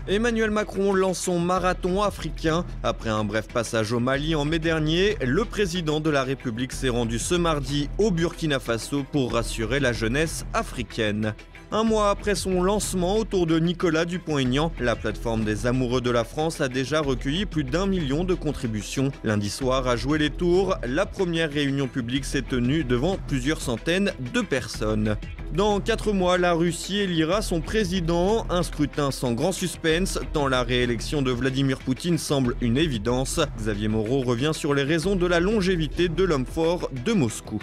Emmanuel Macron lance son marathon africain. Après un bref passage au Mali en mai dernier, le président de la République s'est rendu ce mardi au Burkina Faso pour rassurer la jeunesse africaine. Un mois après son lancement autour de Nicolas Dupont-Aignan, la plateforme des amoureux de la France a déjà recueilli plus d'1 million de contributions. Lundi soir, à jouer les tours, la première réunion publique s'est tenue devant plusieurs centaines de personnes. Dans 4 mois, la Russie élira son président, un scrutin sans grand suspense, tant la réélection de Vladimir Poutine semble une évidence. Xavier Moreau revient sur les raisons de la longévité de l'homme fort de Moscou.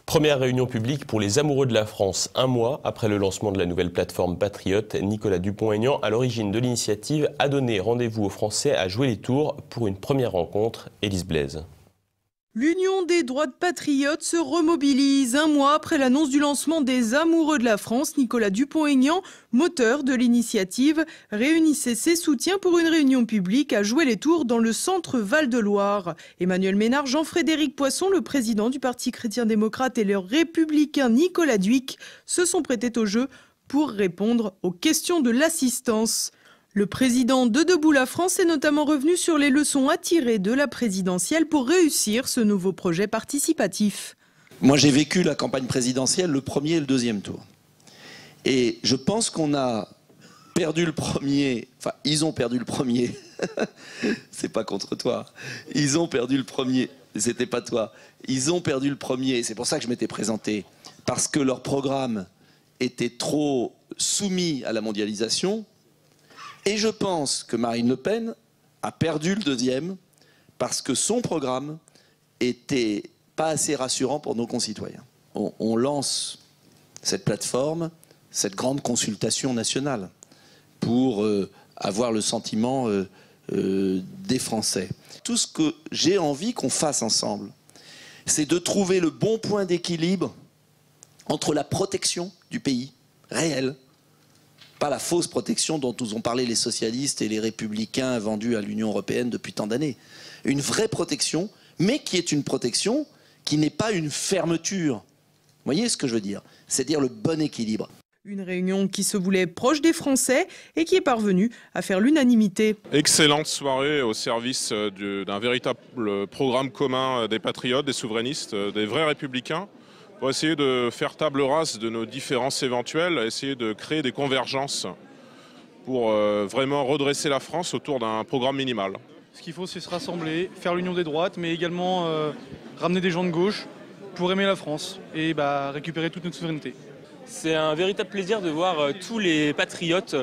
Première réunion publique pour les amoureux de la France. Un mois après le lancement de la nouvelle plateforme Patriote, Nicolas Dupont-Aignan, à l'origine de l'initiative, a donné rendez-vous aux Français à jouer les tours pour une première rencontre. Élise Blaise. L'Union des droites patriotes se remobilise. Un mois après l'annonce du lancement des amoureux de la France, Nicolas Dupont-Aignan, moteur de l'initiative, réunissait ses soutiens pour une réunion publique à jouer les tours dans le centre Val-de-Loire. Emmanuel Ménard, Jean-Frédéric Poisson, le président du Parti chrétien-démocrate et le républicain Nicolas Dhuicq se sont prêtés au jeu pour répondre aux questions de l'assistance. Le président de Debout la France est notamment revenu sur les leçons à tirer de la présidentielle pour réussir ce nouveau projet participatif. Moi, j'ai vécu la campagne présidentielle, le premier et le deuxième tour. Et je pense qu'on a perdu le premier, enfin, ils ont perdu le premier. C'est pas contre toi. Ils ont perdu le premier. C'était pas toi. Ils ont perdu le premier. C'est pour ça que je m'étais présenté. Parce que leur programme était trop soumis à la mondialisation. Et je pense que Marine Le Pen a perdu le deuxième parce que son programme était pas assez rassurant pour nos concitoyens. On lance cette plateforme, cette grande consultation nationale pour avoir le sentiment des Français. Tout ce que j'ai envie qu'on fasse ensemble, c'est de trouver le bon point d'équilibre entre la protection du pays réelle, pas la fausse protection dont nous ont parlé les socialistes et les républicains vendus à l'Union européenne depuis tant d'années. Une vraie protection, mais qui est une protection qui n'est pas une fermeture. Vous voyez ce que je veux dire? C'est-à-dire le bon équilibre. Une réunion qui se voulait proche des Français et qui est parvenue à faire l'unanimité. Excellente soirée au service d'un véritable programme commun des patriotes, des souverainistes, des vrais républicains, pour essayer de faire table rase de nos différences éventuelles, essayer de créer des convergences pour vraiment redresser la France autour d'un programme minimal. Ce qu'il faut, c'est se rassembler, faire l'union des droites, mais également ramener des gens de gauche pour aimer la France et récupérer toute notre souveraineté. C'est un véritable plaisir de voir tous les patriotes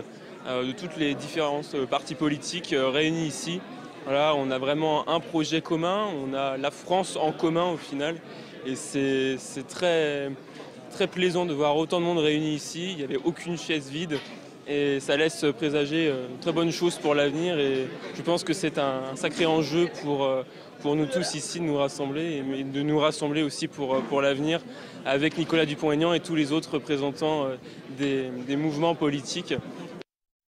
de toutes les différents partis politiques réunis ici. Voilà, on a vraiment un projet commun, on a la France en commun au final. Et c'est très, très plaisant de voir autant de monde réuni ici. Il n'y avait aucune chaise vide et ça laisse présager une très bonne chose pour l'avenir. Et je pense que c'est un sacré enjeu pour nous tous ici de nous rassembler et de nous rassembler aussi pour l'avenir avec Nicolas Dupont-Aignan et tous les autres représentants des mouvements politiques